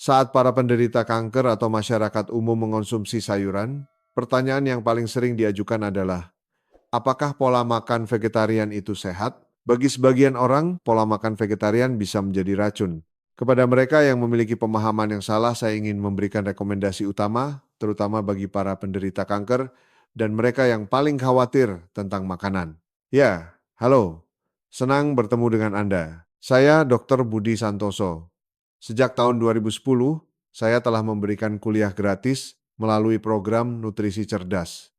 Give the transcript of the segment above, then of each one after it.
Saat para penderita kanker atau masyarakat umum mengonsumsi sayuran, pertanyaan yang paling sering diajukan adalah, apakah pola makan vegetarian itu sehat? Bagi sebagian orang, pola makan vegetarian bisa menjadi racun. Kepada mereka yang memiliki pemahaman yang salah, saya ingin memberikan rekomendasi utama, terutama bagi para penderita kanker dan mereka yang paling khawatir tentang makanan. Ya, halo. Senang bertemu dengan Anda. Saya Dr. Budi Santoso. Sejak tahun 2010, saya telah memberikan kuliah gratis melalui program Nutrisi Cerdas.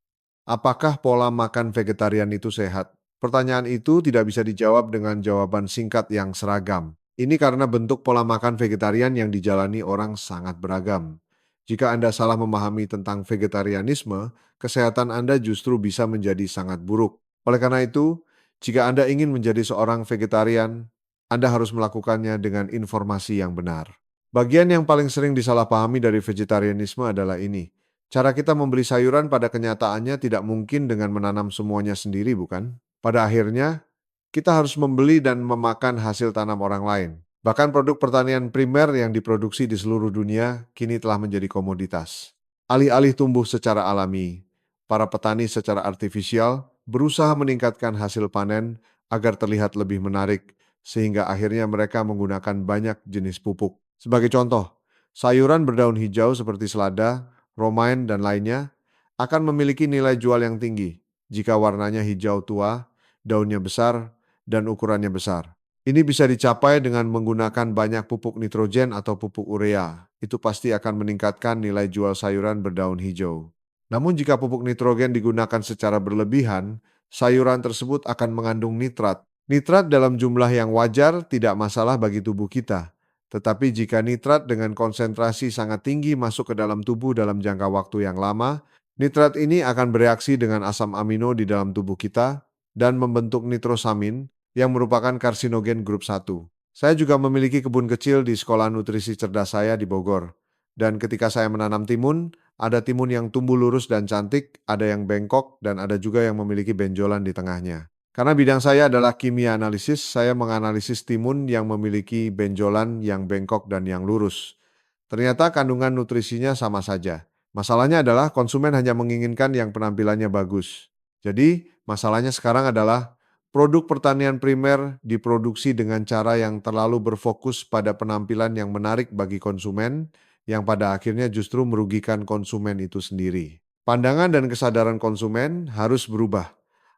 Apakah pola makan vegetarian itu sehat? Pertanyaan itu tidak bisa dijawab dengan jawaban singkat yang seragam. Ini karena bentuk pola makan vegetarian yang dijalani orang sangat beragam. Jika Anda salah memahami tentang vegetarianisme, kesehatan Anda justru bisa menjadi sangat buruk. Oleh karena itu, jika Anda ingin menjadi seorang vegetarian, Anda harus melakukannya dengan informasi yang benar. Bagian yang paling sering disalahpahami dari vegetarianisme adalah ini. Cara kita membeli sayuran pada kenyataannya tidak mungkin dengan menanam semuanya sendiri, bukan? Pada akhirnya, kita harus membeli dan memakan hasil tanam orang lain. Bahkan produk pertanian primer yang diproduksi di seluruh dunia kini telah menjadi komoditas. Alih-alih tumbuh secara alami, para petani secara artifisial berusaha meningkatkan hasil panen agar terlihat lebih menarik, sehingga akhirnya mereka menggunakan banyak jenis pupuk. Sebagai contoh, sayuran berdaun hijau seperti selada, romaine, dan lainnya akan memiliki nilai jual yang tinggi jika warnanya hijau tua, daunnya besar, dan ukurannya besar. Ini bisa dicapai dengan menggunakan banyak pupuk nitrogen atau pupuk urea. Itu pasti akan meningkatkan nilai jual sayuran berdaun hijau. Namun jika pupuk nitrogen digunakan secara berlebihan, sayuran tersebut akan mengandung nitrat. Nitrat dalam jumlah yang wajar tidak masalah bagi tubuh kita. Tetapi jika nitrat dengan konsentrasi sangat tinggi masuk ke dalam tubuh dalam jangka waktu yang lama, nitrat ini akan bereaksi dengan asam amino di dalam tubuh kita dan membentuk nitrosamin yang merupakan karsinogen grup 1. Saya juga memiliki kebun kecil di sekolah nutrisi cerdas saya di Bogor. Dan ketika saya menanam timun, ada timun yang tumbuh lurus dan cantik, ada yang bengkok, dan ada juga yang memiliki benjolan di tengahnya. Karena bidang saya adalah kimia analisis, saya menganalisis timun yang memiliki benjolan yang bengkok dan yang lurus. Ternyata kandungan nutrisinya sama saja. Masalahnya adalah konsumen hanya menginginkan yang penampilannya bagus. Jadi, masalahnya sekarang adalah produk pertanian primer diproduksi dengan cara yang terlalu berfokus pada penampilan yang menarik bagi konsumen, yang pada akhirnya justru merugikan konsumen itu sendiri. Pandangan dan kesadaran konsumen harus berubah,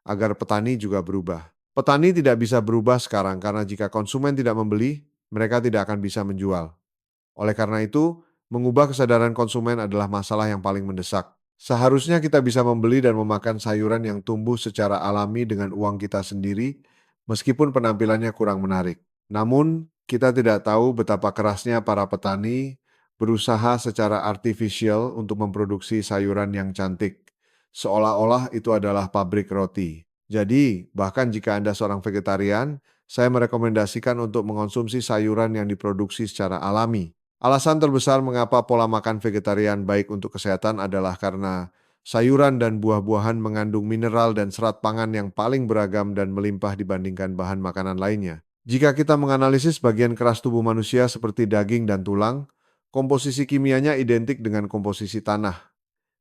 agar petani juga berubah. Petani tidak bisa berubah sekarang karena jika konsumen tidak membeli, mereka tidak akan bisa menjual. Oleh karena itu, mengubah kesadaran konsumen adalah masalah yang paling mendesak. Seharusnya kita bisa membeli dan memakan sayuran yang tumbuh secara alami dengan uang kita sendiri, meskipun penampilannya kurang menarik. Namun, kita tidak tahu betapa kerasnya para petani berusaha secara artifisial untuk memproduksi sayuran yang cantik, seolah-olah itu adalah pabrik roti. Jadi, bahkan jika Anda seorang vegetarian, saya merekomendasikan untuk mengonsumsi sayuran yang diproduksi secara alami. Alasan terbesar mengapa pola makan vegetarian baik untuk kesehatan adalah karena sayuran dan buah-buahan mengandung mineral dan serat pangan yang paling beragam dan melimpah dibandingkan bahan makanan lainnya. Jika kita menganalisis bagian keras tubuh manusia seperti daging dan tulang, komposisi kimianya identik dengan komposisi tanah.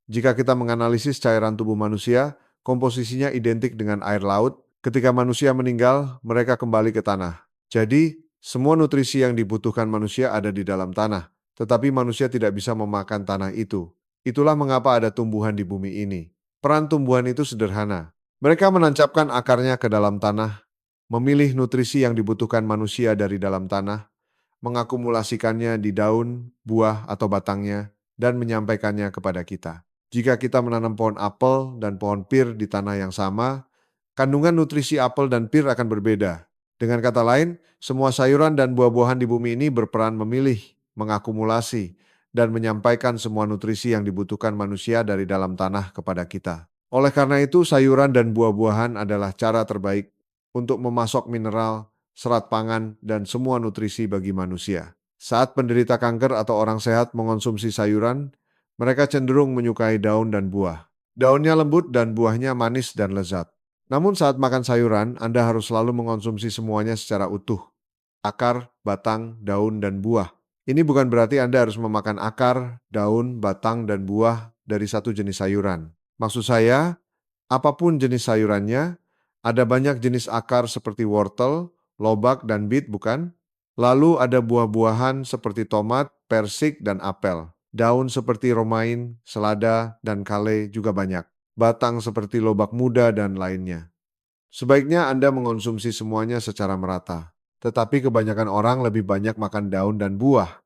Jika kita menganalisis cairan tubuh manusia, komposisinya identik dengan air laut. Ketika manusia meninggal, mereka kembali ke tanah. Jadi, semua nutrisi yang dibutuhkan manusia ada di dalam tanah, tetapi manusia tidak bisa memakan tanah itu. Itulah mengapa ada tumbuhan di bumi ini. Peran tumbuhan itu sederhana. Mereka menancapkan akarnya ke dalam tanah, memilih nutrisi yang dibutuhkan manusia dari dalam tanah, mengakumulasikannya di daun, buah, atau batangnya, dan menyampaikannya kepada kita. Jika kita menanam pohon apel dan pohon pir di tanah yang sama, kandungan nutrisi apel dan pir akan berbeda. Dengan kata lain, semua sayuran dan buah-buahan di bumi ini berperan memilih, mengakumulasi, dan menyampaikan semua nutrisi yang dibutuhkan manusia dari dalam tanah kepada kita. Oleh karena itu, sayuran dan buah-buahan adalah cara terbaik untuk memasok mineral, serat pangan, dan semua nutrisi bagi manusia. Saat penderita kanker atau orang sehat mengonsumsi sayuran, mereka cenderung menyukai daun dan buah. Daunnya lembut dan buahnya manis dan lezat. Namun saat makan sayuran, Anda harus selalu mengonsumsi semuanya secara utuh. Akar, batang, daun, dan buah. Ini bukan berarti Anda harus memakan akar, daun, batang, dan buah dari satu jenis sayuran. Maksud saya, apapun jenis sayurannya, ada banyak jenis akar seperti wortel, lobak, dan bit, bukan? Lalu ada buah-buahan seperti tomat, persik, dan apel. Daun seperti romain, selada, dan kale juga banyak. Batang seperti lobak muda dan lainnya. Sebaiknya Anda mengonsumsi semuanya secara merata. Tetapi kebanyakan orang lebih banyak makan daun dan buah.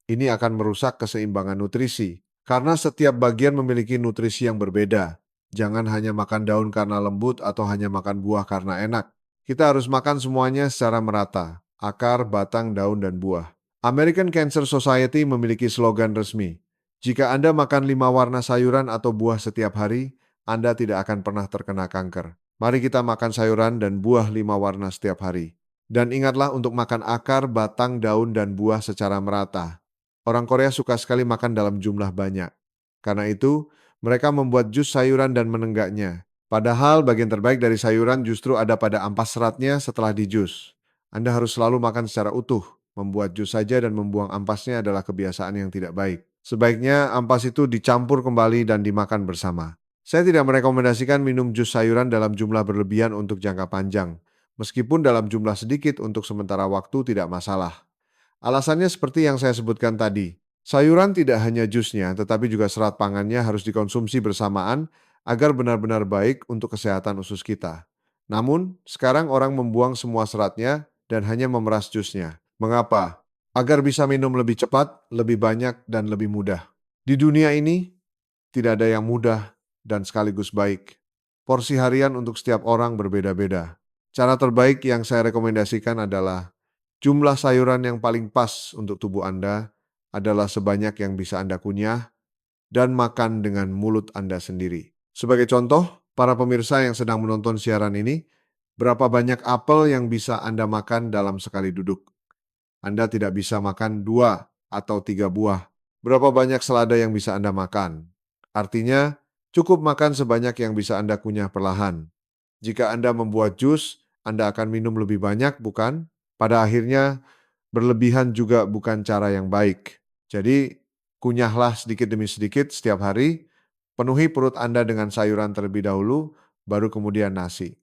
Ini akan merusak keseimbangan nutrisi, karena setiap bagian memiliki nutrisi yang berbeda. Jangan hanya makan daun karena lembut atau hanya makan buah karena enak. Kita harus makan semuanya secara merata, akar, batang, daun, dan buah. American Cancer Society memiliki slogan resmi, jika Anda makan 5 warna sayuran atau buah setiap hari, Anda tidak akan pernah terkena kanker. Mari kita makan sayuran dan buah 5 warna setiap hari. Dan ingatlah untuk makan akar, batang, daun, dan buah secara merata. Orang Korea suka sekali makan dalam jumlah banyak. Karena itu, mereka membuat jus sayuran dan menenggaknya. Padahal bagian terbaik dari sayuran justru ada pada ampas seratnya setelah dijus. Anda harus selalu makan secara utuh. Membuat jus saja dan membuang ampasnya adalah kebiasaan yang tidak baik. Sebaiknya ampas itu dicampur kembali dan dimakan bersama. Saya tidak merekomendasikan minum jus sayuran dalam jumlah berlebihan untuk jangka panjang. Meskipun dalam jumlah sedikit untuk sementara waktu tidak masalah. Alasannya seperti yang saya sebutkan tadi. Sayuran tidak hanya jusnya, tetapi juga serat pangannya harus dikonsumsi bersamaan agar benar-benar baik untuk kesehatan usus kita. Namun, sekarang orang membuang semua seratnya dan hanya memeras jusnya. Mengapa? Agar bisa minum lebih cepat, lebih banyak, dan lebih mudah. Di dunia ini, tidak ada yang mudah dan sekaligus baik. Porsi harian untuk setiap orang berbeda-beda. Cara terbaik yang saya rekomendasikan adalah jumlah sayuran yang paling pas untuk tubuh Anda adalah sebanyak yang bisa Anda kunyah dan makan dengan mulut Anda sendiri. Sebagai contoh, para pemirsa yang sedang menonton siaran ini, berapa banyak apel yang bisa Anda makan dalam sekali duduk? Anda tidak bisa makan 2 atau 3 buah. Berapa banyak selada yang bisa Anda makan? Artinya, cukup makan sebanyak yang bisa Anda kunyah perlahan. Jika Anda membuat jus, Anda akan minum lebih banyak, bukan? Pada akhirnya, berlebihan juga bukan cara yang baik. Jadi, kunyahlah sedikit demi sedikit setiap hari, penuhi perut Anda dengan sayuran terlebih dahulu, baru kemudian nasi.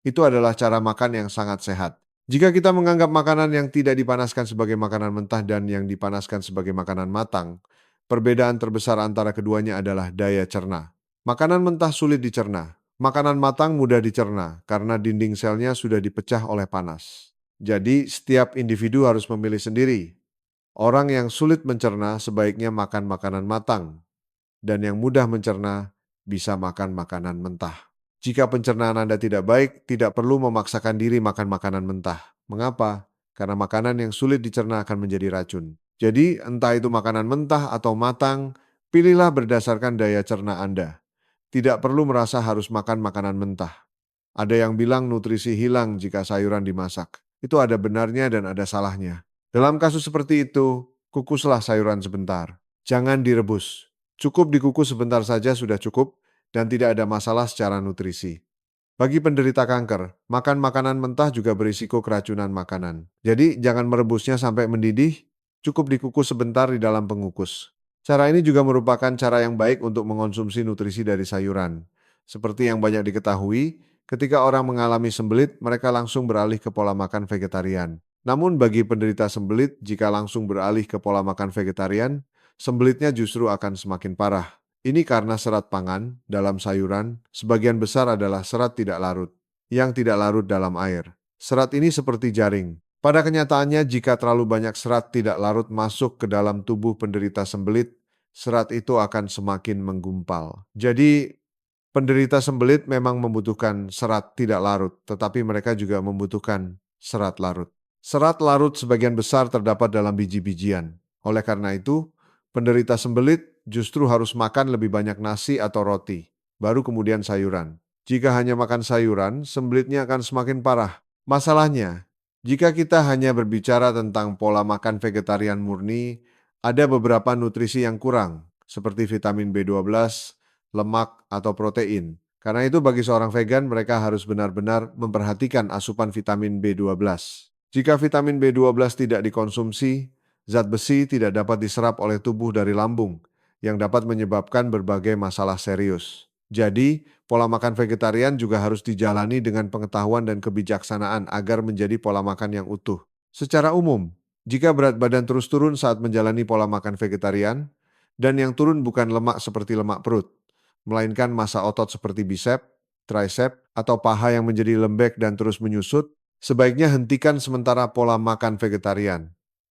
Itu adalah cara makan yang sangat sehat. Jika kita menganggap makanan yang tidak dipanaskan sebagai makanan mentah dan yang dipanaskan sebagai makanan matang, perbedaan terbesar antara keduanya adalah daya cerna. Makanan mentah sulit dicerna. Makanan matang mudah dicerna karena dinding selnya sudah dipecah oleh panas. Jadi, setiap individu harus memilih sendiri. Orang yang sulit mencerna sebaiknya makan makanan matang, dan yang mudah mencerna bisa makan makanan mentah. Jika pencernaan Anda tidak baik, tidak perlu memaksakan diri makan makanan mentah. Mengapa? Karena makanan yang sulit dicerna akan menjadi racun. Jadi, entah itu makanan mentah atau matang, pilihlah berdasarkan daya cerna Anda. Tidak perlu merasa harus makan makanan mentah. Ada yang bilang nutrisi hilang jika sayuran dimasak. Itu ada benarnya dan ada salahnya. Dalam kasus seperti itu, kukuslah sayuran sebentar. Jangan direbus. Cukup dikukus sebentar saja sudah cukup dan tidak ada masalah secara nutrisi. Bagi penderita kanker, makan makanan mentah juga berisiko keracunan makanan. Jadi jangan merebusnya sampai mendidih, cukup dikukus sebentar di dalam pengukus. Cara ini juga merupakan cara yang baik untuk mengonsumsi nutrisi dari sayuran. Seperti yang banyak diketahui, ketika orang mengalami sembelit, mereka langsung beralih ke pola makan vegetarian. Namun bagi penderita sembelit, jika langsung beralih ke pola makan vegetarian, sembelitnya justru akan semakin parah. Ini karena serat pangan dalam sayuran sebagian besar adalah serat tidak larut, yang tidak larut dalam air. Serat ini seperti jaring. Pada kenyataannya, jika terlalu banyak serat tidak larut masuk ke dalam tubuh penderita sembelit, serat itu akan semakin menggumpal. Jadi, penderita sembelit memang membutuhkan serat tidak larut, tetapi mereka juga membutuhkan serat larut. Serat larut sebagian besar terdapat dalam biji-bijian. Oleh karena itu, penderita sembelit justru harus makan lebih banyak nasi atau roti, baru kemudian sayuran. Jika hanya makan sayuran, sembelitnya akan semakin parah. Masalahnya, jika kita hanya berbicara tentang pola makan vegetarian murni, ada beberapa nutrisi yang kurang, seperti vitamin B12, lemak, atau protein. Karena itu bagi seorang vegan, mereka harus benar-benar memperhatikan asupan vitamin B12. Jika vitamin B12 tidak dikonsumsi, Zat besi tidak dapat diserap oleh tubuh dari lambung, yang dapat menyebabkan berbagai masalah serius. Jadi, pola makan vegetarian juga harus dijalani dengan pengetahuan dan kebijaksanaan agar menjadi pola makan yang utuh. Secara umum, jika berat badan terus turun saat menjalani pola makan vegetarian, dan yang turun bukan lemak seperti lemak perut, melainkan massa otot seperti bisep, tricep, atau paha yang menjadi lembek dan terus menyusut, sebaiknya hentikan sementara pola makan vegetarian.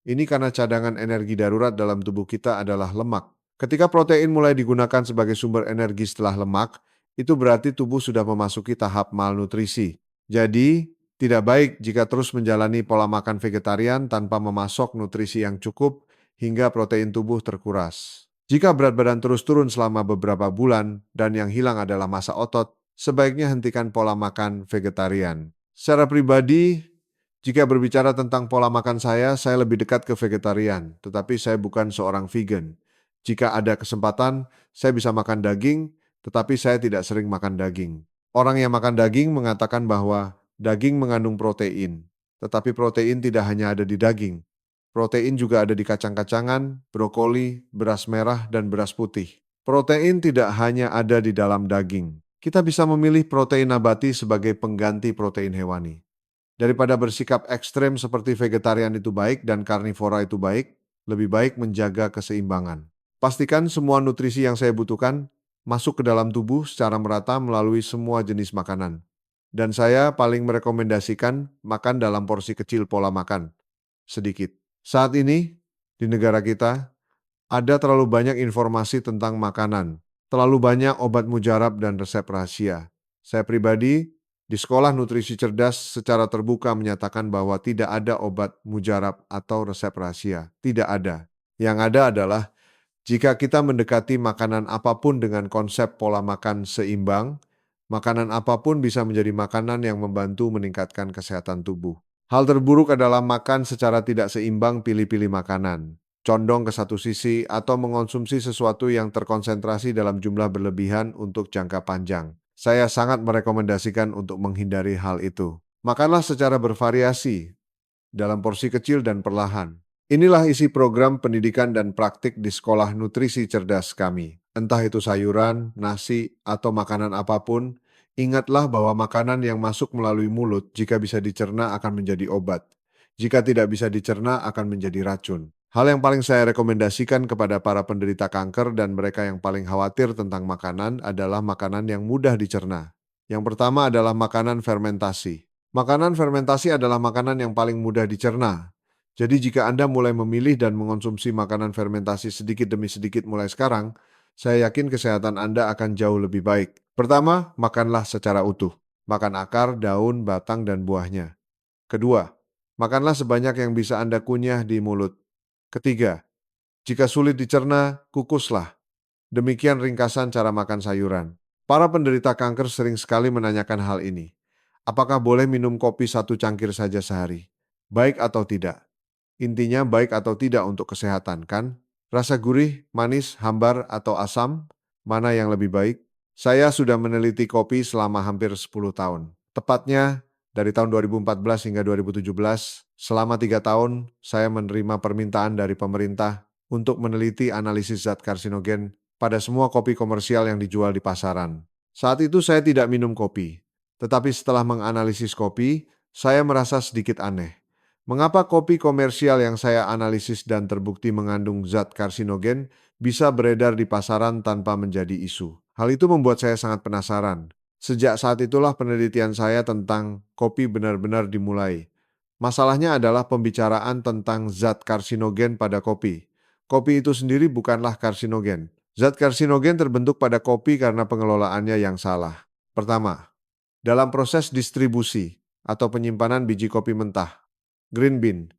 Ini karena cadangan energi darurat dalam tubuh kita adalah lemak. Ketika protein mulai digunakan sebagai sumber energi setelah lemak, itu berarti tubuh sudah memasuki tahap malnutrisi. Jadi, tidak baik jika terus menjalani pola makan vegetarian tanpa memasok nutrisi yang cukup hingga protein tubuh terkuras. Jika berat badan terus turun selama beberapa bulan dan yang hilang adalah massa otot, sebaiknya hentikan pola makan vegetarian. Secara pribadi, jika berbicara tentang pola makan saya lebih dekat ke vegetarian, tetapi saya bukan seorang vegan. Jika ada kesempatan, saya bisa makan daging, tetapi saya tidak sering makan daging. Orang yang makan daging mengatakan bahwa daging mengandung protein, tetapi protein tidak hanya ada di daging. Protein juga ada di kacang-kacangan, brokoli, beras merah, dan beras putih. Protein tidak hanya ada di dalam daging. Kita bisa memilih protein nabati sebagai pengganti protein hewani. Daripada bersikap ekstrem seperti vegetarian itu baik dan karnivora itu baik, lebih baik menjaga keseimbangan. Pastikan semua nutrisi yang saya butuhkan masuk ke dalam tubuh secara merata melalui semua jenis makanan. Dan saya paling merekomendasikan makan dalam porsi kecil pola makan, sedikit. Saat ini, di negara kita, ada terlalu banyak informasi tentang makanan, terlalu banyak obat mujarab dan resep rahasia. Saya pribadi, di sekolah nutrisi cerdas secara terbuka menyatakan bahwa tidak ada obat mujarab atau resep rahasia. Tidak ada. Yang ada adalah jika kita mendekati makanan apapun dengan konsep pola makan seimbang, makanan apapun bisa menjadi makanan yang membantu meningkatkan kesehatan tubuh. Hal terburuk adalah makan secara tidak seimbang, pilih-pilih makanan, condong ke satu sisi, atau mengonsumsi sesuatu yang terkonsentrasi dalam jumlah berlebihan untuk jangka panjang. Saya sangat merekomendasikan untuk menghindari hal itu. Makanlah secara bervariasi, dalam porsi kecil dan perlahan. Inilah isi program pendidikan dan praktik di Sekolah Nutrisi Cerdas kami. Entah itu sayuran, nasi, atau makanan apapun, ingatlah bahwa makanan yang masuk melalui mulut jika bisa dicerna akan menjadi obat. Jika tidak bisa dicerna akan menjadi racun. Hal yang paling saya rekomendasikan kepada para penderita kanker dan mereka yang paling khawatir tentang makanan adalah makanan yang mudah dicerna. Yang pertama adalah makanan fermentasi. Makanan fermentasi adalah makanan yang paling mudah dicerna. Jadi jika Anda mulai memilih dan mengonsumsi makanan fermentasi sedikit demi sedikit mulai sekarang, saya yakin kesehatan Anda akan jauh lebih baik. Pertama, makanlah secara utuh. Makan akar, daun, batang, dan buahnya. Kedua, makanlah sebanyak yang bisa Anda kunyah di mulut. Ketiga, jika sulit dicerna, kukuslah. Demikian ringkasan cara makan sayuran. Para penderita kanker sering sekali menanyakan hal ini. Apakah boleh minum kopi satu cangkir saja sehari? Baik atau tidak? Intinya baik atau tidak untuk kesehatan, kan? Rasa gurih, manis, hambar, atau asam, mana yang lebih baik? Saya sudah meneliti kopi selama hampir 10 tahun. Tepatnya dari tahun 2014 hingga 2017, selama 3 tahun, saya menerima permintaan dari pemerintah untuk meneliti analisis zat karsinogen pada semua kopi komersial yang dijual di pasaran. Saat itu saya tidak minum kopi, tetapi setelah menganalisis kopi, saya merasa sedikit aneh. Mengapa kopi komersial yang saya analisis dan terbukti mengandung zat karsinogen bisa beredar di pasaran tanpa menjadi isu? Hal itu membuat saya sangat penasaran. Sejak saat itulah penelitian saya tentang kopi benar-benar dimulai. Masalahnya adalah pembicaraan tentang zat karsinogen pada kopi. Kopi itu sendiri bukanlah karsinogen. Zat karsinogen terbentuk pada kopi karena pengelolaannya yang salah. Pertama, dalam proses distribusi atau penyimpanan biji kopi mentah. Green bean.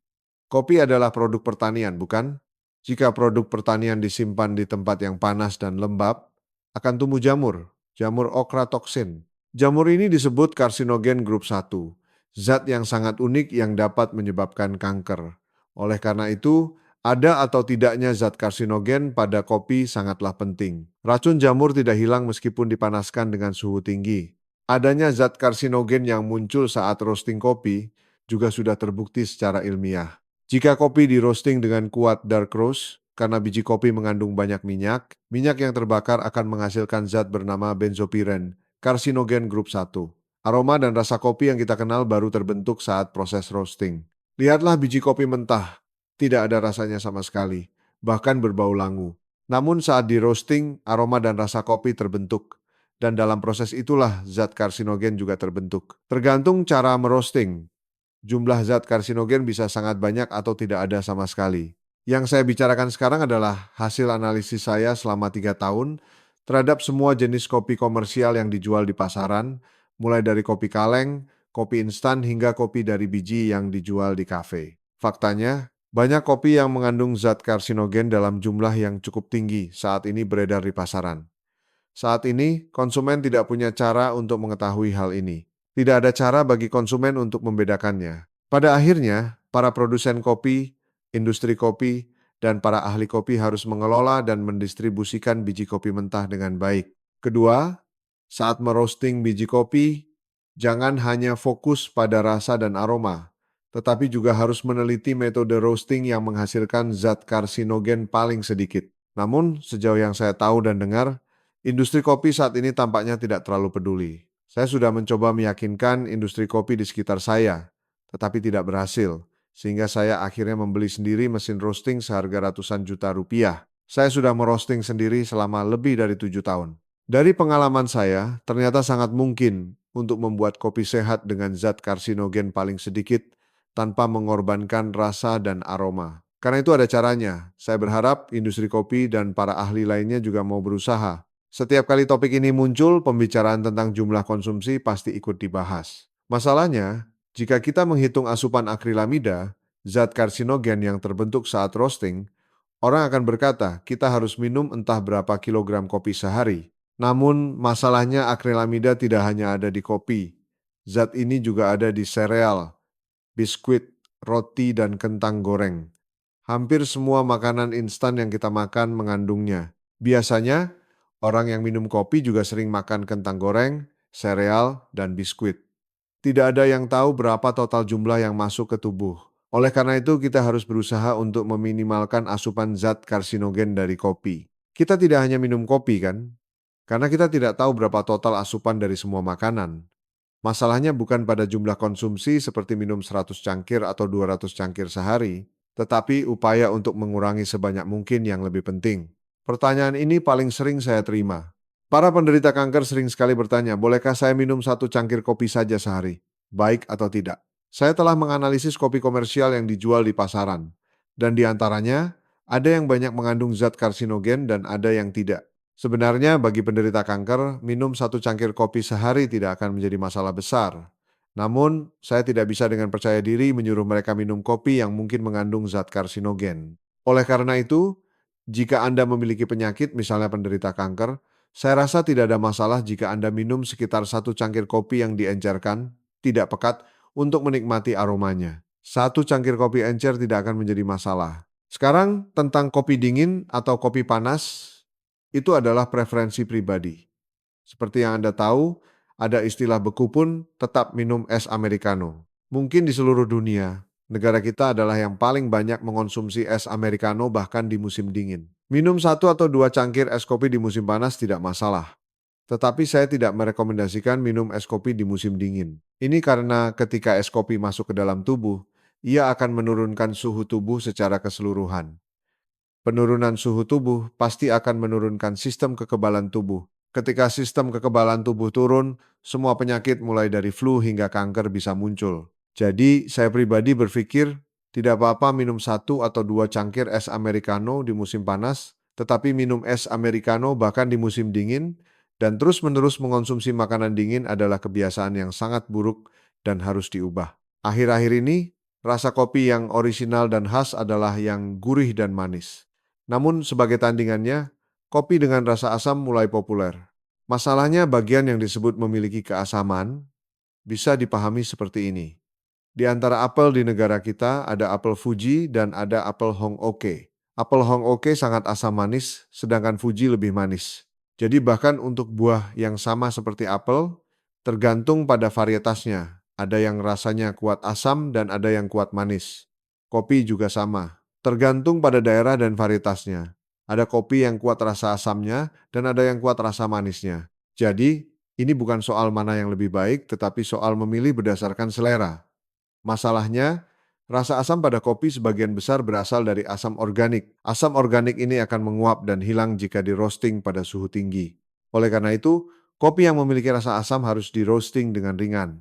Kopi adalah produk pertanian, bukan? Jika produk pertanian disimpan di tempat yang panas dan lembab, akan tumbuh jamur, jamur ochratoxin. Jamur ini disebut karsinogen grup 1, zat yang sangat unik yang dapat menyebabkan kanker. Oleh karena itu, ada atau tidaknya zat karsinogen pada kopi sangatlah penting. Racun jamur tidak hilang meskipun dipanaskan dengan suhu tinggi. Adanya zat karsinogen yang muncul saat roasting kopi juga sudah terbukti secara ilmiah. Jika kopi di roasting dengan kuat dark roast, karena biji kopi mengandung banyak minyak, minyak yang terbakar akan menghasilkan zat bernama benzopiren, karsinogen grup 1. Aroma dan rasa kopi yang kita kenal baru terbentuk saat proses roasting. Lihatlah biji kopi mentah, tidak ada rasanya sama sekali, bahkan berbau langu. Namun saat di roasting, aroma dan rasa kopi terbentuk. Dan dalam proses itulah zat karsinogen juga terbentuk. Tergantung cara merosting, jumlah zat karsinogen bisa sangat banyak atau tidak ada sama sekali. Yang saya bicarakan sekarang adalah hasil analisis saya selama 3 tahun terhadap semua jenis kopi komersial yang dijual di pasaran, mulai dari kopi kaleng, kopi instan, hingga kopi dari biji yang dijual di kafe. Faktanya, banyak kopi yang mengandung zat karsinogen dalam jumlah yang cukup tinggi saat ini beredar di pasaran. Saat ini, konsumen tidak punya cara untuk mengetahui hal ini. Tidak ada cara bagi konsumen untuk membedakannya. Pada akhirnya, para produsen kopi, industri kopi, dan para ahli kopi harus mengelola dan mendistribusikan biji kopi mentah dengan baik. Kedua, saat merosting biji kopi, jangan hanya fokus pada rasa dan aroma, tetapi juga harus meneliti metode roasting yang menghasilkan zat karsinogen paling sedikit. Namun, sejauh yang saya tahu dan dengar, industri kopi saat ini tampaknya tidak terlalu peduli. Saya sudah mencoba meyakinkan industri kopi di sekitar saya, tetapi tidak berhasil, sehingga saya akhirnya membeli sendiri mesin roasting seharga ratusan juta rupiah. Saya sudah merosting sendiri selama lebih dari 7 tahun. Dari pengalaman saya, ternyata sangat mungkin untuk membuat kopi sehat dengan zat karsinogen paling sedikit tanpa mengorbankan rasa dan aroma. Karena itu ada caranya. Saya berharap industri kopi dan para ahli lainnya juga mau berusaha. Setiap kali topik ini muncul, pembicaraan tentang jumlah konsumsi pasti ikut dibahas. Masalahnya, jika kita menghitung asupan akrilamida, zat karsinogen yang terbentuk saat roasting, orang akan berkata kita harus minum entah berapa kilogram kopi sehari. Namun, masalahnya akrilamida tidak hanya ada di kopi. Zat ini juga ada di sereal, biskuit, roti, dan kentang goreng. Hampir semua makanan instan yang kita makan mengandungnya. Biasanya, orang yang minum kopi juga sering makan kentang goreng, sereal, dan biskuit. Tidak ada yang tahu berapa total jumlah yang masuk ke tubuh. Oleh karena itu, kita harus berusaha untuk meminimalkan asupan zat karsinogen dari kopi. Kita tidak hanya minum kopi, kan? Karena kita tidak tahu berapa total asupan dari semua makanan. Masalahnya bukan pada jumlah konsumsi seperti minum 100 cangkir atau 200 cangkir sehari, tetapi upaya untuk mengurangi sebanyak mungkin yang lebih penting. Pertanyaan ini paling sering saya terima. Para penderita kanker sering sekali bertanya, bolehkah saya minum 1 cangkir kopi saja sehari? Baik atau tidak? Saya telah menganalisis kopi komersial yang dijual di pasaran, dan di antaranya ada yang banyak mengandung zat karsinogen dan ada yang tidak. Sebenarnya bagi penderita kanker, minum 1 cangkir kopi sehari tidak akan menjadi masalah besar. Namun, saya tidak bisa dengan percaya diri menyuruh mereka minum kopi yang mungkin mengandung zat karsinogen. Oleh karena itu, jika Anda memiliki penyakit, misalnya penderita kanker, saya rasa tidak ada masalah jika Anda minum sekitar 1 cangkir kopi yang diencerkan, tidak pekat, untuk menikmati aromanya. 1 cangkir kopi encer tidak akan menjadi masalah. Sekarang, tentang kopi dingin atau kopi panas, itu adalah preferensi pribadi. Seperti yang Anda tahu, ada istilah beku pun tetap minum es americano. Mungkin di seluruh dunia, negara kita adalah yang paling banyak mengonsumsi es americano bahkan di musim dingin. Minum 1 atau 2 cangkir es kopi di musim panas tidak masalah. Tetapi saya tidak merekomendasikan minum es kopi di musim dingin. Ini karena ketika es kopi masuk ke dalam tubuh, ia akan menurunkan suhu tubuh secara keseluruhan. Penurunan suhu tubuh pasti akan menurunkan sistem kekebalan tubuh. Ketika sistem kekebalan tubuh turun, semua penyakit mulai dari flu hingga kanker bisa muncul. Jadi, saya pribadi berpikir tidak apa-apa minum 1 atau 2 cangkir es americano di musim panas, tetapi minum es americano bahkan di musim dingin, dan terus-menerus mengonsumsi makanan dingin adalah kebiasaan yang sangat buruk dan harus diubah. Akhir-akhir ini, rasa kopi yang orisinal dan khas adalah yang gurih dan manis. Namun sebagai tandingannya, kopi dengan rasa asam mulai populer. Masalahnya bagian yang disebut memiliki keasaman bisa dipahami seperti ini. Di antara apel di negara kita ada apel Fuji dan ada apel Hong-Oke. Apel Hong-Oke sangat asam manis, sedangkan Fuji lebih manis. Jadi bahkan untuk buah yang sama seperti apel, tergantung pada varietasnya. Ada yang rasanya kuat asam dan ada yang kuat manis. Kopi juga sama, tergantung pada daerah dan varietasnya. Ada kopi yang kuat rasa asamnya dan ada yang kuat rasa manisnya. Jadi, ini bukan soal mana yang lebih baik, tetapi soal memilih berdasarkan selera. Masalahnya, rasa asam pada kopi sebagian besar berasal dari asam organik. Asam organik ini akan menguap dan hilang jika di roasting pada suhu tinggi. Oleh karena itu, kopi yang memiliki rasa asam harus di roasting dengan ringan.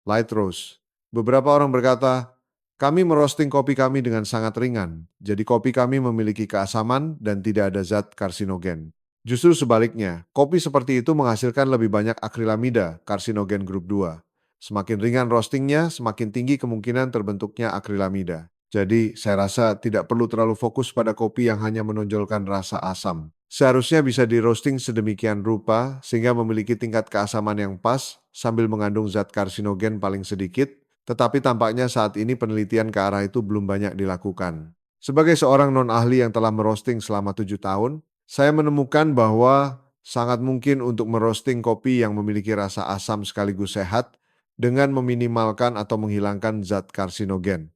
Light roast. Beberapa orang berkata, kami merosting kopi kami dengan sangat ringan, jadi kopi kami memiliki keasaman dan tidak ada zat karsinogen. Justru sebaliknya, kopi seperti itu menghasilkan lebih banyak akrilamida, karsinogen grup 2. Semakin ringan roastingnya, semakin tinggi kemungkinan terbentuknya akrilamida. Jadi, saya rasa tidak perlu terlalu fokus pada kopi yang hanya menonjolkan rasa asam. Seharusnya bisa di roasting sedemikian rupa sehingga memiliki tingkat keasaman yang pas sambil mengandung zat karsinogen paling sedikit, tetapi tampaknya saat ini penelitian ke arah itu belum banyak dilakukan. Sebagai seorang non-ahli yang telah merosting selama 7 tahun, saya menemukan bahwa sangat mungkin untuk merosting kopi yang memiliki rasa asam sekaligus sehat dengan meminimalkan atau menghilangkan zat karsinogen.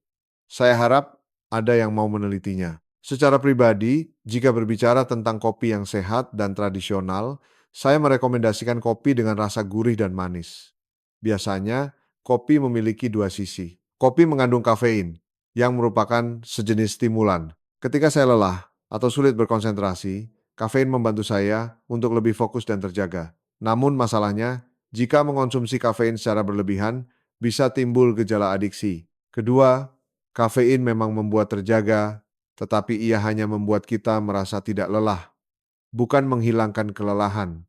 Saya harap ada yang mau menelitinya. Secara pribadi, jika berbicara tentang kopi yang sehat dan tradisional, saya merekomendasikan kopi dengan rasa gurih dan manis. Biasanya, kopi memiliki dua sisi. Kopi mengandung kafein, yang merupakan sejenis stimulan. Ketika saya lelah atau sulit berkonsentrasi, kafein membantu saya untuk lebih fokus dan terjaga. Namun masalahnya, jika mengonsumsi kafein secara berlebihan, bisa timbul gejala adiksi. Kedua, kafein memang membuat terjaga, tetapi ia hanya membuat kita merasa tidak lelah, bukan menghilangkan kelelahan.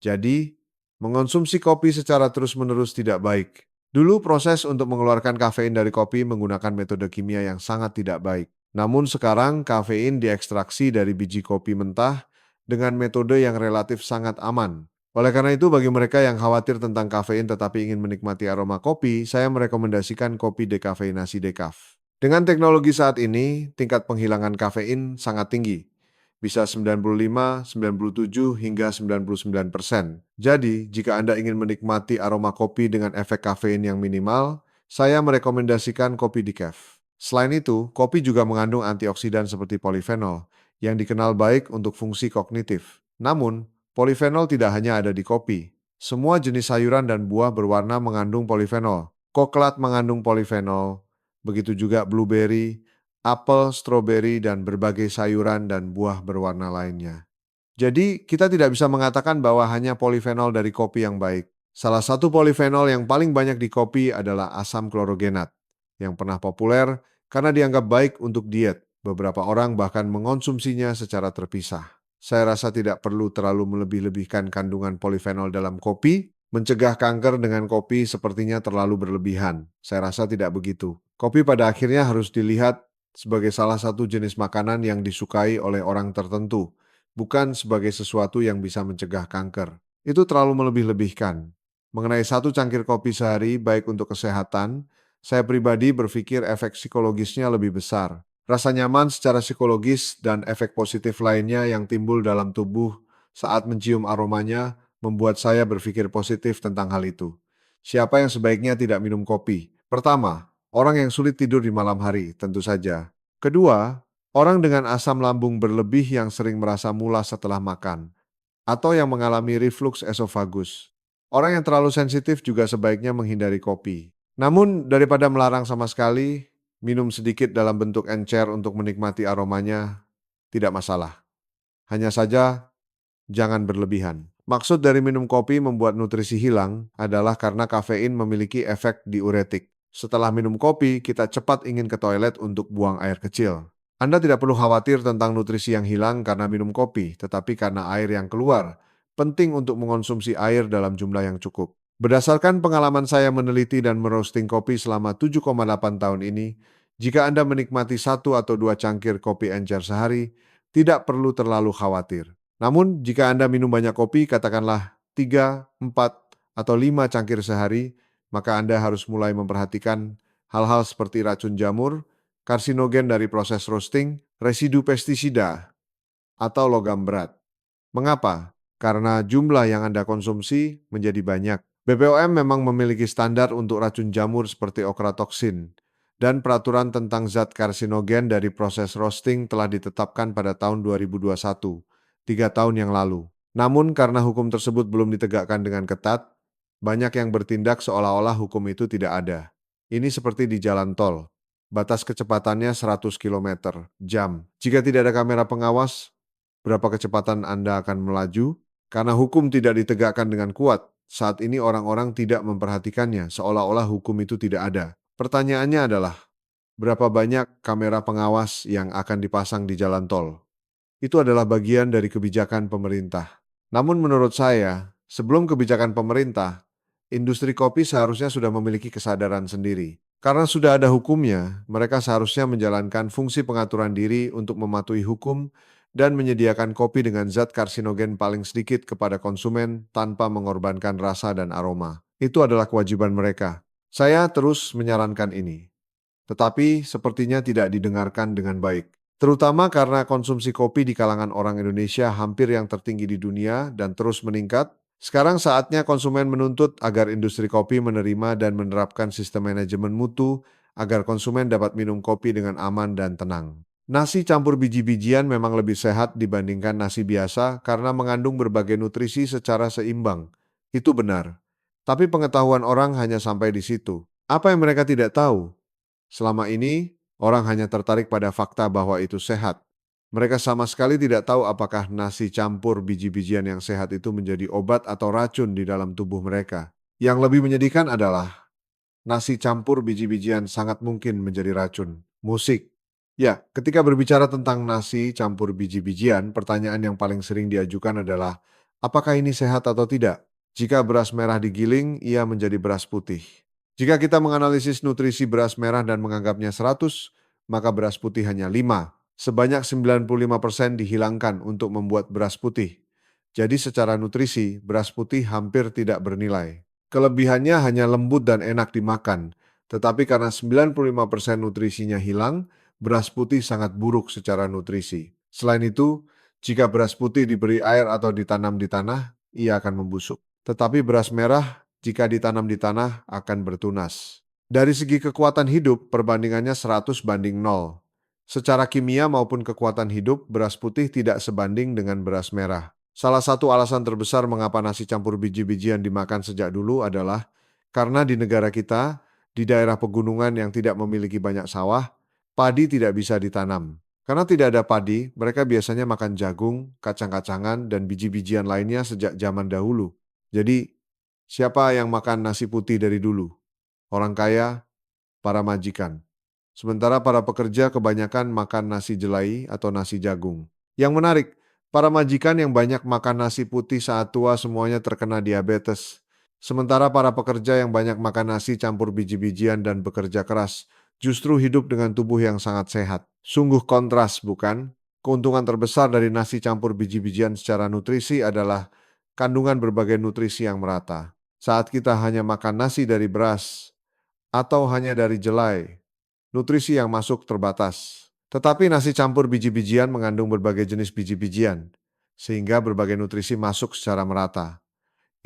Jadi, mengonsumsi kopi secara terus-menerus tidak baik. Dulu proses untuk mengeluarkan kafein dari kopi menggunakan metode kimia yang sangat tidak baik. Namun sekarang kafein diekstraksi dari biji kopi mentah dengan metode yang relatif sangat aman. Oleh karena itu, bagi mereka yang khawatir tentang kafein tetapi ingin menikmati aroma kopi, saya merekomendasikan kopi dekafeinasi dekaf. Dengan teknologi saat ini, tingkat penghilangan kafein sangat tinggi, bisa 95, 97, hingga 99%. Jadi, jika Anda ingin menikmati aroma kopi dengan efek kafein yang minimal, saya merekomendasikan kopi decaf. Selain itu, kopi juga mengandung antioksidan seperti polifenol, yang dikenal baik untuk fungsi kognitif. Namun, polifenol tidak hanya ada di kopi. Semua jenis sayuran dan buah berwarna mengandung polifenol. Koklat mengandung polifenol, begitu juga blueberry, apel, stroberi, dan berbagai sayuran dan buah berwarna lainnya. Jadi, kita tidak bisa mengatakan bahwa hanya polifenol dari kopi yang baik. Salah satu polifenol yang paling banyak di kopi adalah asam klorogenat, yang pernah populer karena dianggap baik untuk diet. Beberapa orang bahkan mengonsumsinya secara terpisah. Saya rasa tidak perlu terlalu melebih-lebihkan kandungan polifenol dalam kopi. Mencegah kanker dengan kopi sepertinya terlalu berlebihan. Saya rasa tidak begitu. Kopi pada akhirnya harus dilihat sebagai salah satu jenis makanan yang disukai oleh orang tertentu, bukan sebagai sesuatu yang bisa mencegah kanker. Itu terlalu melebih-lebihkan. Mengenai satu cangkir kopi sehari baik untuk kesehatan, saya pribadi berpikir efek psikologisnya lebih besar. Rasa nyaman secara psikologis dan efek positif lainnya yang timbul dalam tubuh saat mencium aromanya membuat saya berpikir positif tentang hal itu. Siapa yang sebaiknya tidak minum kopi? Pertama, orang yang sulit tidur di malam hari, tentu saja. Kedua, orang dengan asam lambung berlebih yang sering merasa mulas setelah makan, atau yang mengalami reflux esofagus. Orang yang terlalu sensitif juga sebaiknya menghindari kopi. Namun, daripada melarang sama sekali, minum sedikit dalam bentuk encer untuk menikmati aromanya tidak masalah. Hanya saja, jangan berlebihan. Maksud dari minum kopi membuat nutrisi hilang adalah karena kafein memiliki efek diuretik. Setelah minum kopi, kita cepat ingin ke toilet untuk buang air kecil. Anda tidak perlu khawatir tentang nutrisi yang hilang karena minum kopi, tetapi karena air yang keluar. Penting untuk mengonsumsi air dalam jumlah yang cukup. Berdasarkan pengalaman saya meneliti dan meroasting kopi selama 7,8 tahun ini, jika Anda menikmati 1 atau 2 cangkir kopi encer sehari, tidak perlu terlalu khawatir. Namun, jika Anda minum banyak kopi, katakanlah 3, 4, atau 5 cangkir sehari, maka Anda harus mulai memperhatikan hal-hal seperti racun jamur, karsinogen dari proses roasting, residu pestisida, atau logam berat. Mengapa? Karena jumlah yang Anda konsumsi menjadi banyak. BPOM memang memiliki standar untuk racun jamur seperti okratoxin dan peraturan tentang zat karsinogen dari proses roasting telah ditetapkan pada tahun 2021, 3 tahun yang lalu. Namun karena hukum tersebut belum ditegakkan dengan ketat, banyak yang bertindak seolah-olah hukum itu tidak ada. Ini seperti di jalan tol. Batas kecepatannya 100 km jam. Jika tidak ada kamera pengawas, berapa kecepatan Anda akan melaju? Karena hukum tidak ditegakkan dengan kuat, saat ini orang-orang tidak memperhatikannya seolah-olah hukum itu tidak ada. Pertanyaannya adalah, berapa banyak kamera pengawas yang akan dipasang di jalan tol? Itu adalah bagian dari kebijakan pemerintah. Namun menurut saya, sebelum kebijakan pemerintah, industri kopi seharusnya sudah memiliki kesadaran sendiri. Karena sudah ada hukumnya, mereka seharusnya menjalankan fungsi pengaturan diri untuk mematuhi hukum dan menyediakan kopi dengan zat karsinogen paling sedikit kepada konsumen tanpa mengorbankan rasa dan aroma. Itu adalah kewajiban mereka. Saya terus menyarankan ini, tetapi sepertinya tidak didengarkan dengan baik. Terutama karena konsumsi kopi di kalangan orang Indonesia hampir yang tertinggi di dunia dan terus meningkat. Sekarang saatnya konsumen menuntut agar industri kopi menerima dan menerapkan sistem manajemen mutu agar konsumen dapat minum kopi dengan aman dan tenang. Nasi campur biji-bijian memang lebih sehat dibandingkan nasi biasa karena mengandung berbagai nutrisi secara seimbang. Itu benar. Tapi pengetahuan orang hanya sampai di situ. Apa yang mereka tidak tahu? Selama ini, orang hanya tertarik pada fakta bahwa itu sehat. Mereka sama sekali tidak tahu apakah nasi campur biji-bijian yang sehat itu menjadi obat atau racun di dalam tubuh mereka. Yang lebih menyedihkan adalah nasi campur biji-bijian sangat mungkin menjadi racun. Musik. Ya, ketika berbicara tentang nasi campur biji-bijian, pertanyaan yang paling sering diajukan adalah, apakah ini sehat atau tidak? Jika beras merah digiling, ia menjadi beras putih. Jika kita menganalisis nutrisi beras merah dan menganggapnya 100, maka beras putih hanya 5. Sebanyak 95% dihilangkan untuk membuat beras putih. Jadi secara nutrisi, beras putih hampir tidak bernilai. Kelebihannya hanya lembut dan enak dimakan, tetapi karena 95% nutrisinya hilang, beras putih sangat buruk secara nutrisi. Selain itu, jika beras putih diberi air atau ditanam di tanah, ia akan membusuk. Tetapi beras merah, jika ditanam di tanah, akan bertunas. Dari segi kekuatan hidup, perbandingannya 100:0. Secara kimia maupun kekuatan hidup, beras putih tidak sebanding dengan beras merah. Salah satu alasan terbesar mengapa nasi campur biji-bijian dimakan sejak dulu adalah karena di negara kita, di daerah pegunungan yang tidak memiliki banyak sawah, padi tidak bisa ditanam. Karena tidak ada padi, mereka biasanya makan jagung, kacang-kacangan, dan biji-bijian lainnya sejak zaman dahulu. Jadi, siapa yang makan nasi putih dari dulu? Orang kaya, para majikan. Sementara para pekerja kebanyakan makan nasi jelai atau nasi jagung. Yang menarik, para majikan yang banyak makan nasi putih saat tua semuanya terkena diabetes. Sementara para pekerja yang banyak makan nasi campur biji-bijian dan bekerja keras justru hidup dengan tubuh yang sangat sehat. Sungguh kontras, bukan? Keuntungan terbesar dari nasi campur biji-bijian secara nutrisi adalah kandungan berbagai nutrisi yang merata. Saat kita hanya makan nasi dari beras atau hanya dari jelai, nutrisi yang masuk terbatas. Tetapi nasi campur biji-bijian mengandung berbagai jenis biji-bijian, sehingga berbagai nutrisi masuk secara merata.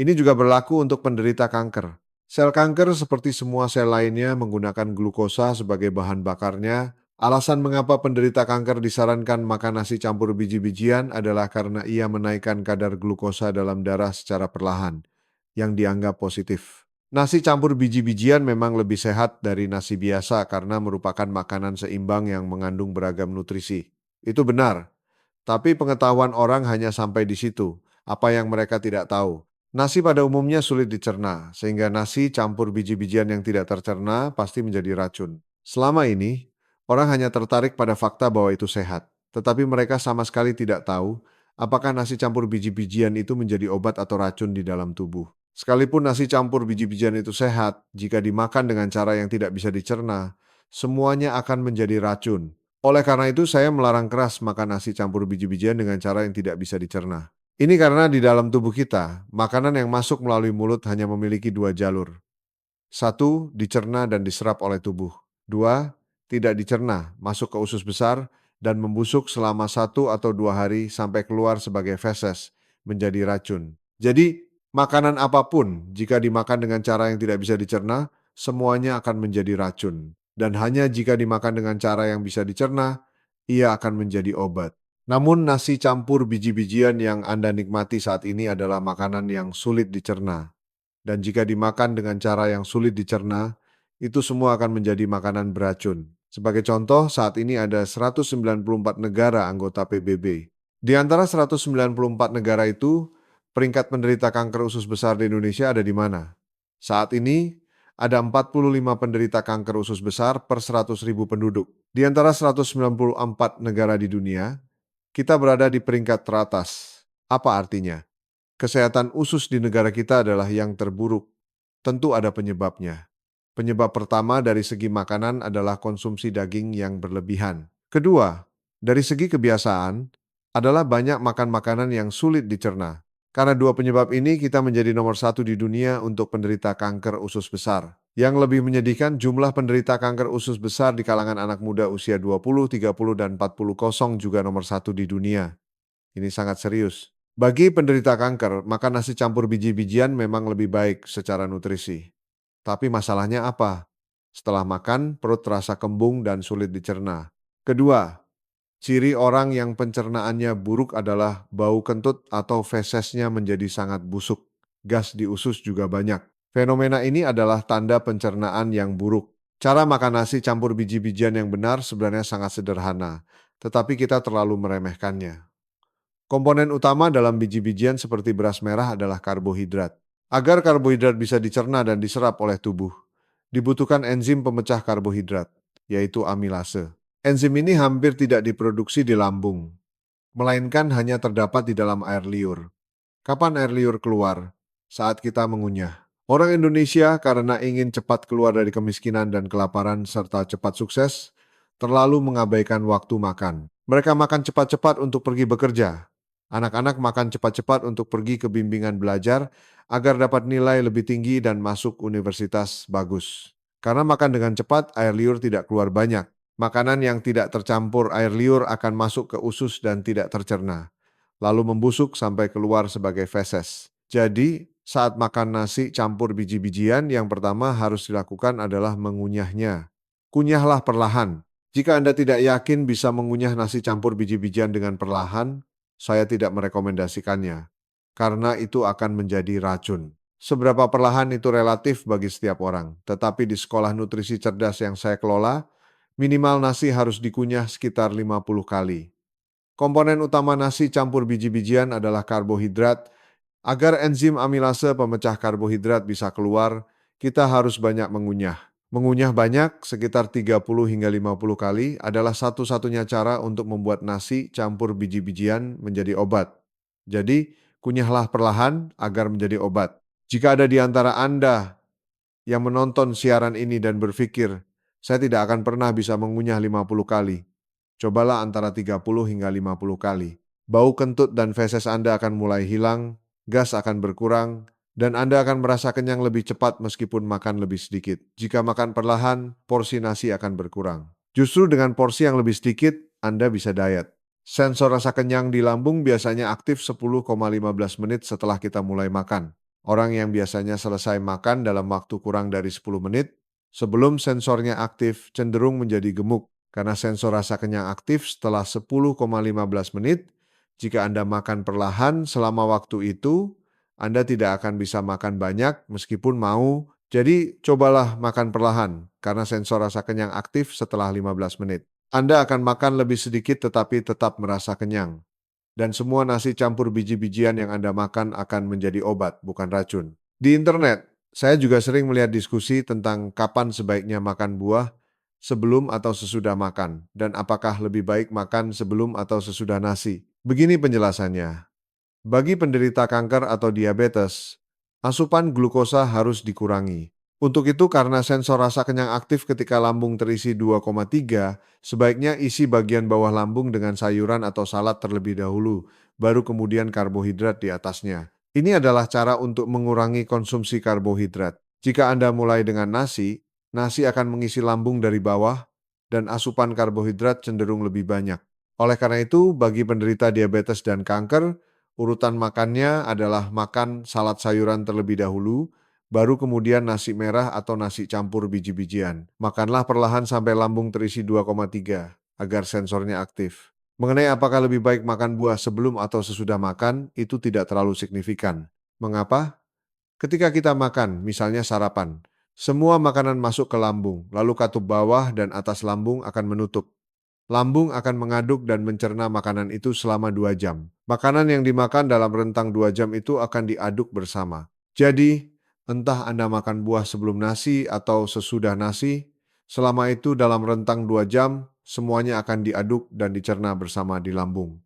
Ini juga berlaku untuk penderita kanker. Sel kanker seperti semua sel lainnya menggunakan glukosa sebagai bahan bakarnya. Alasan mengapa penderita kanker disarankan makan nasi campur biji-bijian adalah karena ia menaikkan kadar glukosa dalam darah secara perlahan, yang dianggap positif. Nasi campur biji-bijian memang lebih sehat dari nasi biasa karena merupakan makanan seimbang yang mengandung beragam nutrisi. Itu benar, tapi pengetahuan orang hanya sampai di situ. Apa yang mereka tidak tahu. Nasi pada umumnya sulit dicerna, sehingga nasi campur biji-bijian yang tidak tercerna pasti menjadi racun. Selama ini, orang hanya tertarik pada fakta bahwa itu sehat, tetapi mereka sama sekali tidak tahu apakah nasi campur biji-bijian itu menjadi obat atau racun di dalam tubuh. Sekalipun nasi campur biji-bijian itu sehat, jika dimakan dengan cara yang tidak bisa dicerna, semuanya akan menjadi racun. Oleh karena itu, saya melarang keras makan nasi campur biji-bijian dengan cara yang tidak bisa dicerna. Ini karena di dalam tubuh kita, makanan yang masuk melalui mulut hanya memiliki dua jalur. Satu, dicerna dan diserap oleh tubuh. Dua, tidak dicerna, masuk ke usus besar, dan membusuk selama 1 atau 2 hari sampai keluar sebagai feses, menjadi racun. Jadi, makanan apapun, jika dimakan dengan cara yang tidak bisa dicerna, semuanya akan menjadi racun. dan hanya jika dimakan dengan cara yang bisa dicerna, ia akan menjadi obat. Namun nasi campur biji-bijian yang Anda nikmati saat ini adalah makanan yang sulit dicerna. Dan jika dimakan dengan cara yang sulit dicerna, itu semua akan menjadi makanan beracun. Sebagai contoh, saat ini ada 194 negara anggota PBB. Di antara 194 negara itu, peringkat penderita kanker usus besar di Indonesia ada di mana? Saat ini, ada 45 penderita kanker usus besar per 100.000 penduduk. Di antara 194 negara di dunia, kita berada di peringkat teratas. Apa artinya? Kesehatan usus di negara kita adalah yang terburuk. Tentu ada penyebabnya. Penyebab pertama dari segi makanan adalah konsumsi daging yang berlebihan. Kedua, dari segi kebiasaan, adalah banyak makan makanan yang sulit dicerna. Karena dua penyebab ini, kita menjadi nomor satu di dunia untuk penderita kanker usus besar. Yang lebih menyedihkan, jumlah penderita kanker usus besar di kalangan anak muda usia 20, 30, dan 40 kosong juga nomor satu di dunia. Ini sangat serius. Bagi penderita kanker, makan nasi campur biji-bijian memang lebih baik secara nutrisi. Tapi masalahnya apa? Setelah makan, perut terasa kembung dan sulit dicerna. Kedua, ciri orang yang pencernaannya buruk adalah bau kentut atau fesesnya menjadi sangat busuk. Gas di usus juga banyak. Fenomena ini adalah tanda pencernaan yang buruk. Cara makan nasi campur biji-bijian yang benar sebenarnya sangat sederhana, tetapi kita terlalu meremehkannya. Komponen utama dalam biji-bijian seperti beras merah adalah karbohidrat. Agar karbohidrat bisa dicerna dan diserap oleh tubuh, dibutuhkan enzim pemecah karbohidrat, yaitu amilase. Enzim ini hampir tidak diproduksi di lambung, melainkan hanya terdapat di dalam air liur. Kapan air liur keluar? Saat kita mengunyah. Orang Indonesia karena ingin cepat keluar dari kemiskinan dan kelaparan serta cepat sukses, terlalu mengabaikan waktu makan. Mereka makan cepat-cepat untuk pergi bekerja. Anak-anak makan cepat-cepat untuk pergi ke bimbingan belajar agar dapat nilai lebih tinggi dan masuk universitas bagus. Karena makan dengan cepat, air liur tidak keluar banyak. Makanan yang tidak tercampur air liur akan masuk ke usus dan tidak tercerna, lalu membusuk sampai keluar sebagai feses. Jadi, saat makan nasi campur biji-bijian, yang pertama harus dilakukan adalah mengunyahnya. Kunyahlah perlahan. Jika Anda tidak yakin bisa mengunyah nasi campur biji-bijian dengan perlahan, saya tidak merekomendasikannya, karena itu akan menjadi racun. Seberapa perlahan itu relatif bagi setiap orang, tetapi di sekolah nutrisi cerdas yang saya kelola, minimal nasi harus dikunyah sekitar 50 kali. Komponen utama nasi campur biji-bijian adalah karbohidrat. Agar enzim amilase pemecah karbohidrat bisa keluar, kita harus banyak mengunyah. Mengunyah banyak, sekitar 30 hingga 50 kali, adalah satu-satunya cara untuk membuat nasi campur biji-bijian menjadi obat. Jadi, kunyahlah perlahan agar menjadi obat. Jika ada di antara Anda yang menonton siaran ini dan berpikir, saya tidak akan pernah bisa mengunyah 50 kali. Cobalah antara 30 hingga 50 kali. Bau kentut dan feses Anda akan mulai hilang, gas akan berkurang, dan Anda akan merasa kenyang lebih cepat meskipun makan lebih sedikit. Jika makan perlahan, porsi nasi akan berkurang. Justru dengan porsi yang lebih sedikit, Anda bisa diet. Sensor rasa kenyang di lambung biasanya aktif 10,15 menit setelah kita mulai makan. Orang yang biasanya selesai makan dalam waktu kurang dari 10 menit, sebelum sensornya aktif cenderung menjadi gemuk. Karena sensor rasa kenyang aktif setelah 10,15 menit, jika Anda makan perlahan selama waktu itu, Anda tidak akan bisa makan banyak meskipun mau. Jadi cobalah makan perlahan, karena sensor rasa kenyang aktif setelah 15 menit. Anda akan makan lebih sedikit tetapi tetap merasa kenyang. Dan semua nasi campur biji-bijian yang Anda makan akan menjadi obat, bukan racun. Di internet, saya juga sering melihat diskusi tentang kapan sebaiknya makan buah, sebelum atau sesudah makan, dan apakah lebih baik makan sebelum atau sesudah nasi. Begini penjelasannya. Bagi penderita kanker atau diabetes, asupan glukosa harus dikurangi. Untuk itu, karena sensor rasa kenyang aktif ketika lambung terisi 2,3, sebaiknya isi bagian bawah lambung dengan sayuran atau salad terlebih dahulu, baru kemudian karbohidrat di atasnya. Ini adalah cara untuk mengurangi konsumsi karbohidrat. Jika Anda mulai dengan nasi, nasi akan mengisi lambung dari bawah, dan asupan karbohidrat cenderung lebih banyak. Oleh karena itu, bagi penderita diabetes dan kanker, urutan makannya adalah makan salad sayuran terlebih dahulu, baru kemudian nasi merah atau nasi campur biji-bijian. Makanlah perlahan sampai lambung terisi 2,3 agar sensornya aktif. Mengenai apakah lebih baik makan buah sebelum atau sesudah makan, itu tidak terlalu signifikan. Mengapa? Ketika kita makan, misalnya sarapan, semua makanan masuk ke lambung, lalu katup bawah dan atas lambung akan menutup. Lambung akan mengaduk dan mencerna makanan itu selama 2 jam. Makanan yang dimakan dalam rentang 2 jam itu akan diaduk bersama. Jadi, entah Anda makan buah sebelum nasi atau sesudah nasi, selama itu dalam rentang 2 jam, semuanya akan diaduk dan dicerna bersama di lambung.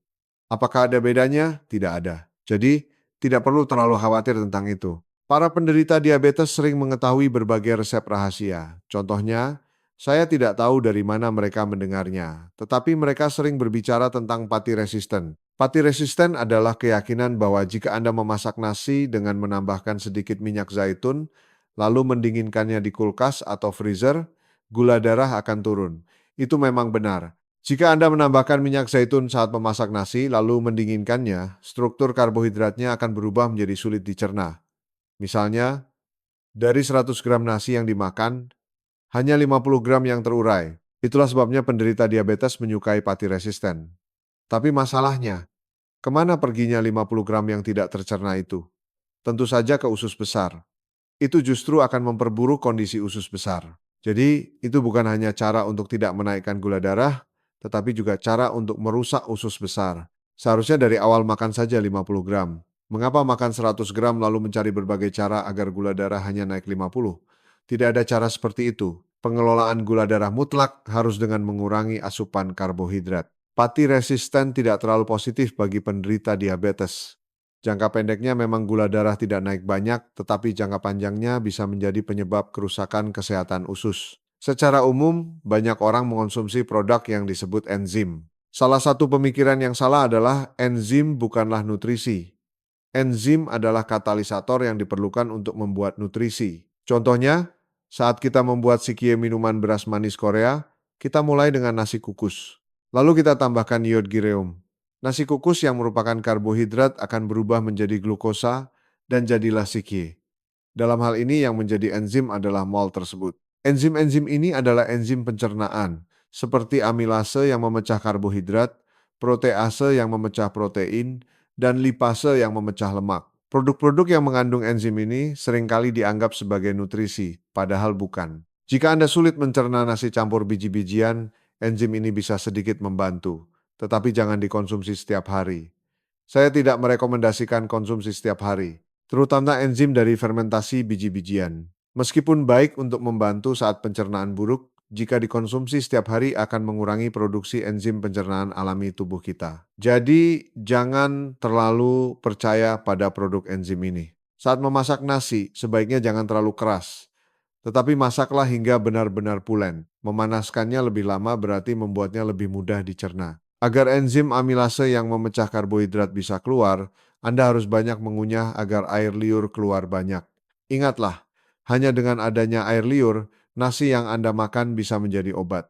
Apakah ada bedanya? Tidak ada. Jadi, tidak perlu terlalu khawatir tentang itu. Para penderita diabetes sering mengetahui berbagai resep rahasia. Contohnya, saya tidak tahu dari mana mereka mendengarnya, tetapi mereka sering berbicara tentang pati resisten. Pati resisten adalah keyakinan bahwa jika Anda memasak nasi dengan menambahkan sedikit minyak zaitun, lalu mendinginkannya di kulkas atau freezer, gula darah akan turun. Itu memang benar. Jika Anda menambahkan minyak zaitun saat memasak nasi lalu mendinginkannya, struktur karbohidratnya akan berubah menjadi sulit dicerna. Misalnya, dari 100 gram nasi yang dimakan, hanya 50 gram yang terurai. Itulah sebabnya penderita diabetes menyukai pati resisten. Tapi masalahnya, kemana perginya 50 gram yang tidak tercerna itu? Tentu saja ke usus besar. Itu justru akan memperburuk kondisi usus besar. Jadi, itu bukan hanya cara untuk tidak menaikkan gula darah, tetapi juga cara untuk merusak usus besar. Seharusnya dari awal makan saja 50 gram. Mengapa makan 100 gram lalu mencari berbagai cara agar gula darah hanya naik 50? Tidak ada cara seperti itu. Pengelolaan gula darah mutlak harus dengan mengurangi asupan karbohidrat. Pati resisten tidak terlalu positif bagi penderita diabetes. Jangka pendeknya memang gula darah tidak naik banyak, tetapi jangka panjangnya bisa menjadi penyebab kerusakan kesehatan usus. Secara umum, banyak orang mengonsumsi produk yang disebut enzim. Salah satu pemikiran yang salah adalah enzim bukanlah nutrisi. Enzim adalah katalisator yang diperlukan untuk membuat nutrisi. Contohnya, saat kita membuat sikie minuman beras manis Korea, kita mulai dengan nasi kukus. Lalu kita tambahkan iod gireum. Nasi kukus yang merupakan karbohidrat akan berubah menjadi glukosa dan jadilah sikie. Dalam hal ini yang menjadi enzim adalah mol tersebut. Enzim-enzim ini adalah enzim pencernaan, seperti amilase yang memecah karbohidrat, protease yang memecah protein, dan lipase yang memecah lemak. Produk-produk yang mengandung enzim ini seringkali dianggap sebagai nutrisi, padahal bukan. Jika Anda sulit mencerna nasi campur biji-bijian, enzim ini bisa sedikit membantu, tetapi jangan dikonsumsi setiap hari. Saya tidak merekomendasikan konsumsi setiap hari, terutama enzim dari fermentasi biji-bijian. Meskipun baik untuk membantu saat pencernaan buruk, jika dikonsumsi setiap hari akan mengurangi produksi enzim pencernaan alami tubuh kita. Jadi, jangan terlalu percaya pada produk enzim ini. Saat memasak nasi, sebaiknya jangan terlalu keras. Tetapi masaklah hingga benar-benar pulen. Memanaskannya lebih lama berarti membuatnya lebih mudah dicerna. Agar enzim amilase yang memecah karbohidrat bisa keluar, Anda harus banyak mengunyah agar air liur keluar banyak. Ingatlah, hanya dengan adanya air liur, nasi yang Anda makan bisa menjadi obat.